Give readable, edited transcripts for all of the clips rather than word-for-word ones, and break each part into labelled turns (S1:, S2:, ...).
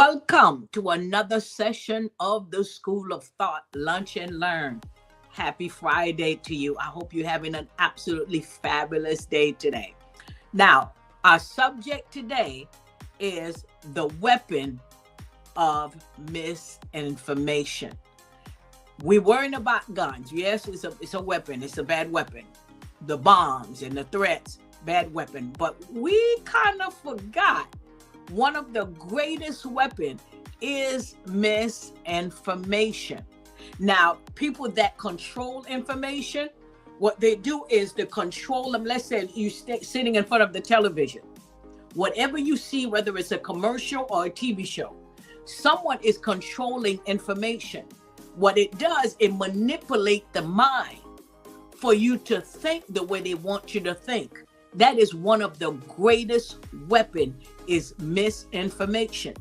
S1: Welcome to another session of the School of Thought, Lunch and Learn. Happy Friday to you. I hope you're having an absolutely fabulous day today. Now, our subject today is the weapon of misinformation. We're worrying about guns. Yes, it's a weapon. It's a bad weapon. The bombs and the threats, bad weapon. But we kind of forgot one of the greatest weapons is misinformation. Now, people that control information, what they do is to control them. Let's say you sitting in front of the television. Whatever you see, whether it's a commercial or a TV show, someone is controlling information. What it does, it manipulates the mind for you to think the way they want you to think. That is one of the greatest weapons is misinformation.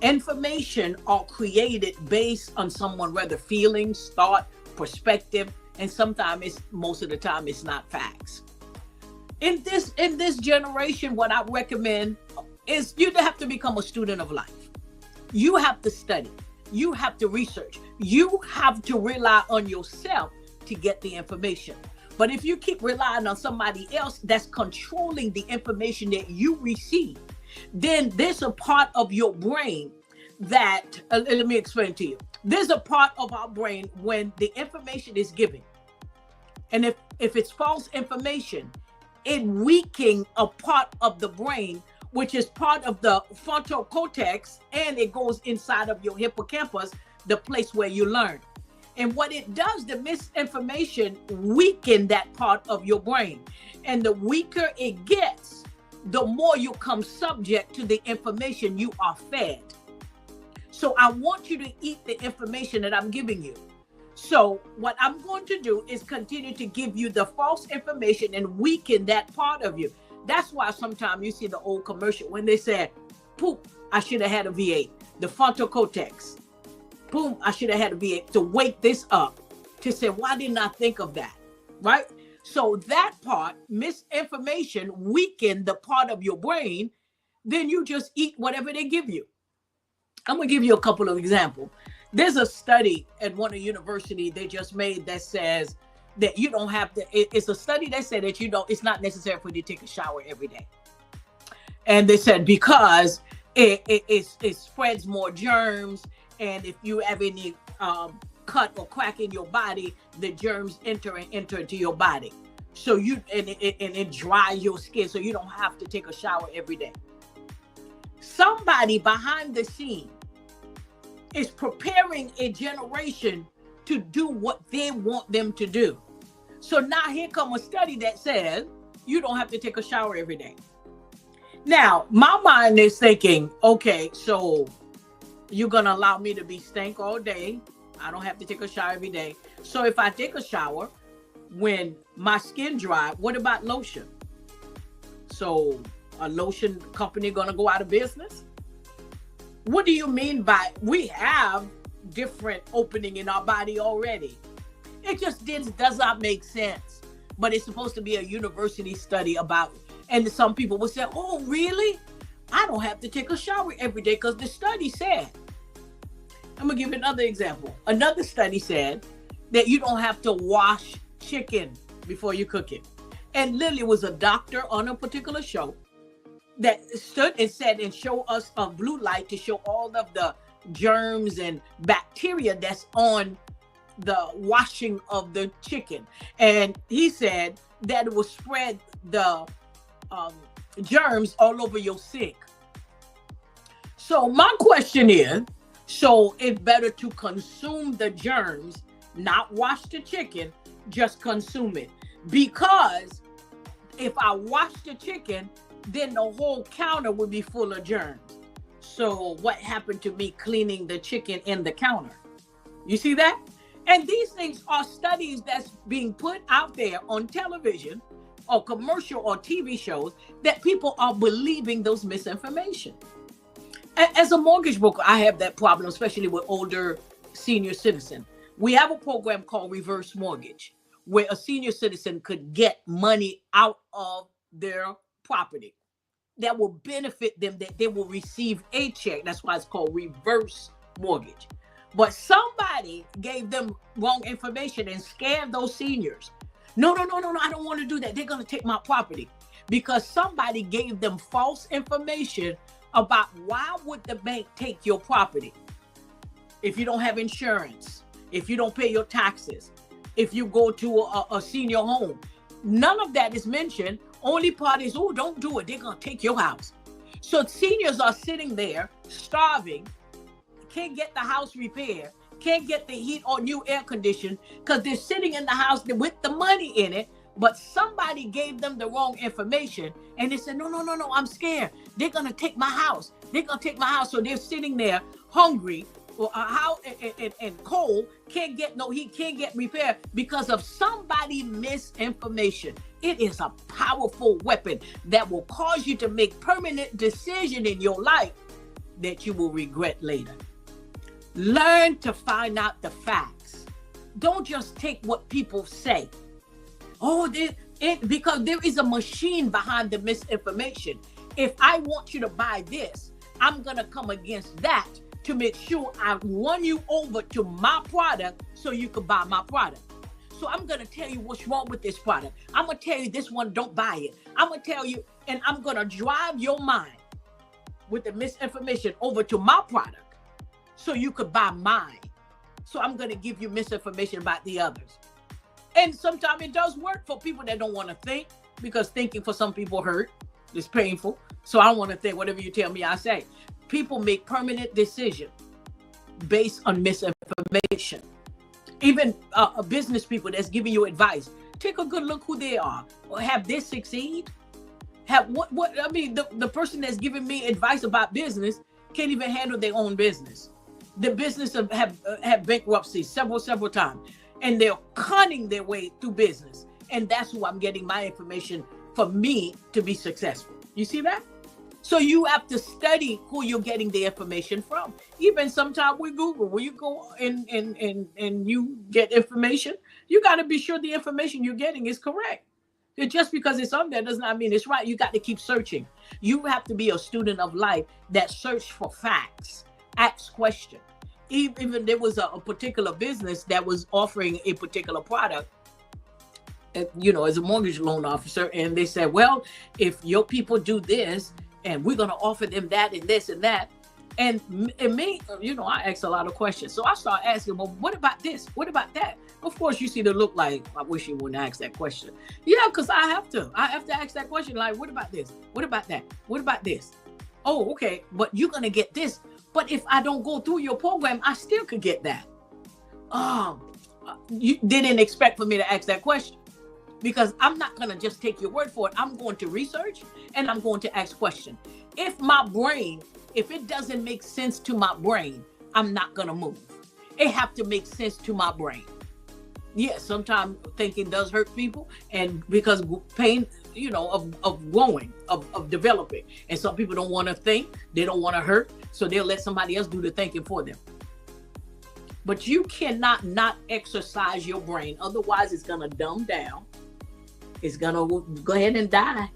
S1: Information are created based on someone, whether feelings, thought, perspective, and sometimes most of the time it's not facts. In this generation, what I recommend is you have to become a student of life. You have to study. You have to research. You have to rely on yourself to get the information. But if you keep relying on somebody else that's controlling the information that you receive, then there's a part of your brain that, let me explain to you. There's a part of our brain when the information is given. And if it's false information, it weakens a part of the brain, which is part of the frontal cortex, and it goes inside of your hippocampus, the place where you learn. And what it does, the misinformation weaken that part of your brain. And the weaker it gets, the more you come subject to the information you are fed. So I want you to eat the information that I'm giving you. So what I'm going to do is continue to give you the false information and weaken that part of you. That's why sometimes you see the old commercial when they say, poop, I should have had a V8, the frontal cortex. Boom, I should have had to be to wake this up to say, why didn't I think of that? Right? So that part, misinformation, weaken the part of your brain, then you just eat whatever they give you. I'm going to give you a couple of examples. There's a study at one university they just made that says that you don't have to, it's a study that said that it's not necessary for you to take a shower every day. And they said because it spreads more germs. And if you have any cut or crack in your body, the germs enter into your body. So it dries your skin, so you don't have to take a shower every day. Somebody behind the scene is preparing a generation to do what they want them to do. So now here comes a study that says you don't have to take a shower every day. Now, my mind is thinking, okay, so you're going to allow me to be stank all day. I don't have to take a shower every day. So if I take a shower, when my skin dry, what about lotion? So a lotion company going to go out of business? What do you mean by we have different opening in our body already? It just does not make sense. But it's supposed to be a university study about it. And some people will say, oh, really? I don't have to take a shower every day because the study said. I'm going to give another example. Another study said that you don't have to wash chicken before you cook it. And literally was a doctor on a particular show that stood and said and showed us a blue light to show all of the germs and bacteria that's on the washing of the chicken. And he said that it will spread the germs all over your sink. So my question is, so it's better to consume the germs, not wash the chicken, just consume it. Because if I wash the chicken, then the whole counter would be full of germs. So what happened to me cleaning the chicken in the counter? You see that? And these things are studies that's being put out there on television or commercial or TV shows that people are believing those misinformation. As a mortgage broker, I have that problem, especially with older senior citizens. We have a program called reverse mortgage, where a senior citizen could get money out of their property. that will benefit them, that they will receive a check. That's why it's called reverse mortgage. But somebody gave them wrong information and scared those seniors. No, I don't want to do that. They're going to take my property. Because somebody gave them false information about why would the bank take your property if you don't have insurance, if you don't pay your taxes, if you go to a senior home. None of that is mentioned. Only part is, oh, don't do it. They're going to take your house. So seniors are sitting there starving, can't get the house repaired, can't get the heat or new air conditioning because they're sitting in the house with the money in it, but somebody gave them the wrong information and they said, no, I'm scared. They're going to take my house. They're going to take my house. So they're sitting there hungry and cold, can't get no heat, can't get repair because of somebody misinformation. It is a powerful weapon that will cause you to make permanent decision in your life that you will regret later. Learn to find out the facts. Don't just take what people say. Because there is a machine behind the misinformation. If I want you to buy this, I'm going to come against that to make sure I run you over to my product so you can buy my product. So I'm going to tell you what's wrong with this product. I'm going to tell you this one, don't buy it. I'm going to tell you, and I'm going to drive your mind with the misinformation over to my product so you could buy mine. So I'm going to give you misinformation about the others. And sometimes it does work for people that don't want to think, because thinking for some people hurt. It's painful. So I don't want to think. Whatever you tell me, I say. People make permanent decisions based on misinformation. Even business people that's giving you advice, take a good look who they are. Or have they succeed? The person that's giving me advice about business can't even handle their own business. The business have bankruptcy several times, and they're cunning their way through business. And that's who I'm getting my information for me to be successful. You see that? So you have to study who you're getting the information from. Even sometimes with Google, where you go and you get information, you got to be sure the information you're getting is correct. Just because it's on there does not mean it's right. You got to keep searching. You have to be a student of life that search for facts, ask questions. Even there was a particular business that was offering a particular product, as a mortgage loan officer, and they said, well, if your people do this, and we're going to offer them that and this and that. And me, I ask a lot of questions. So I start asking, well, what about this? What about that? Of course, you see the look like, I wish you wouldn't ask that question. Yeah, because I have to ask that question. Like, what about this? What about that? What about this? Oh, okay. But you're going to get this. But if I don't go through your program, I still could get that. You didn't expect for me to ask that question. Because I'm not going to just take your word for it. I'm going to research and I'm going to ask questions. If it doesn't make sense to my brain, I'm not going to move. It have to make sense to my brain. Yes, sometimes thinking does hurt people, and because pain, of growing, of developing. And some people don't want to think, they don't want to hurt, so they'll let somebody else do the thinking for them. But you cannot not exercise your brain. Otherwise, it's going to dumb down. It's going to go ahead and die.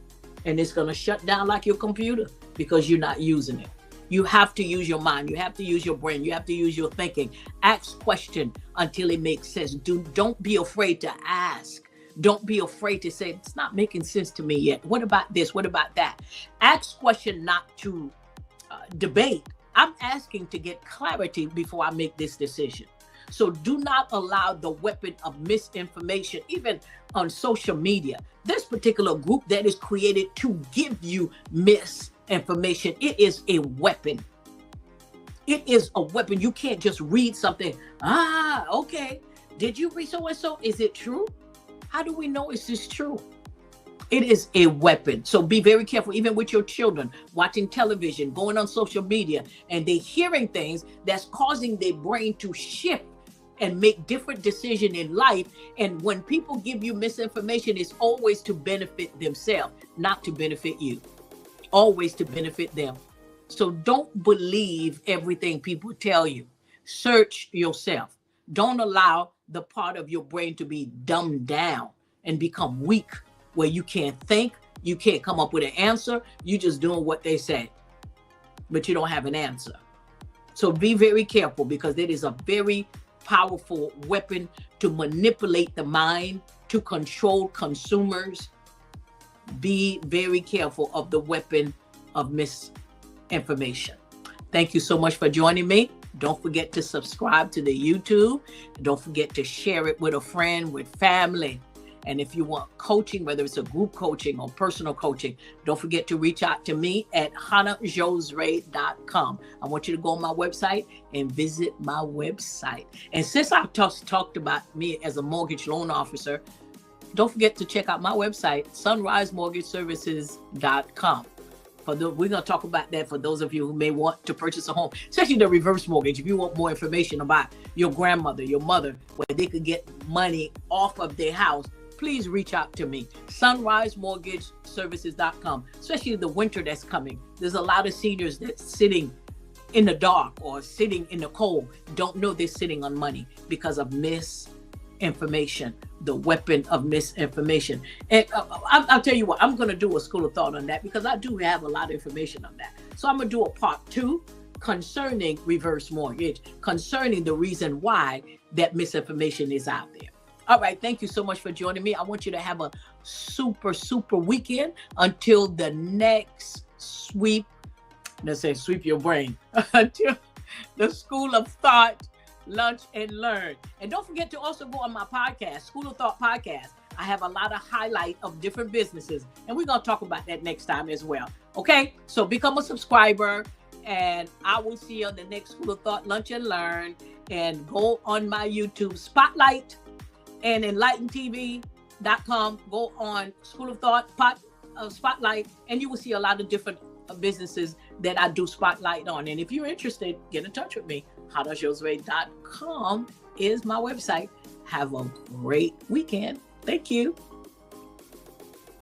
S1: And it's going to shut down like your computer because you're not using it. You have to use your mind. You have to use your brain. You have to use your thinking. Ask questions until it makes sense. Don't be afraid to ask. Don't be afraid to say, it's not making sense to me yet. What about this? What about that? Ask questions not to debate. I'm asking to get clarity before I make this decision. So do not allow the weapon of misinformation, even on social media. This particular group that is created to give you misinformation, it is a weapon. It is a weapon. You can't just read something. Okay. Did you read so and so? Is it true? How do we know is this true? It is a weapon. So be very careful, even with your children, watching television, going on social media, and they're hearing things that's causing their brain to shift and make different decisions in life. And when people give you misinformation, it's always to benefit themselves, not to benefit you. Always to benefit them. So don't believe everything people tell you. Search yourself. Don't allow the part of your brain to be dumbed down and become weak, where you can't think, You can't come up with an answer. You just doing what they say, but you don't have an answer. So be very careful, because it is a very powerful weapon to manipulate the mind, to control consumers. Be very careful of the weapon of misinformation. Thank you so much for joining me. Don't forget to subscribe to the YouTube. Don't forget to share it with a friend, with family. And if you want coaching, whether it's a group coaching or personal coaching, don't forget to reach out to me at KhannahJosué.com. I want you to go on my website and visit my website. And since I've talked about me as a mortgage loan officer, don't forget to check out my website, sunrisemortgageservices.com. We're going to talk about that for those of you who may want to purchase a home, especially the reverse mortgage. If you want more information about your grandmother, your mother, where they could get money off of their house, please reach out to me, sunrisemortgageservices.com. Especially the winter that's coming. There's a lot of seniors that's sitting in the dark or sitting in the cold, don't know they're sitting on money because of misinformation, the weapon of misinformation. And I'll tell you what, I'm going to do a school of thought on that, because I do have a lot of information on that. So I'm going to do a part 2 concerning reverse mortgage, concerning the reason why that misinformation is out there. All right. Thank you so much for joining me. I want you to have a super, super weekend until the next sweep. Let's say sweep your brain until the School of Thought, Lunch and Learn. And don't forget to also go on my podcast, School of Thought Podcast. I have a lot of highlight of different businesses, and we're going to talk about that next time as well. Okay. So become a subscriber, and I will see you on the next School of Thought, Lunch and Learn. And go on my YouTube Spotlight and EnlightenTV.com. Go on School of Thought Spotlight, and you will see a lot of different businesses that I do spotlight on. And if you're interested, get in touch with me. KhannahJosué.com is my website. Have a great weekend. Thank you.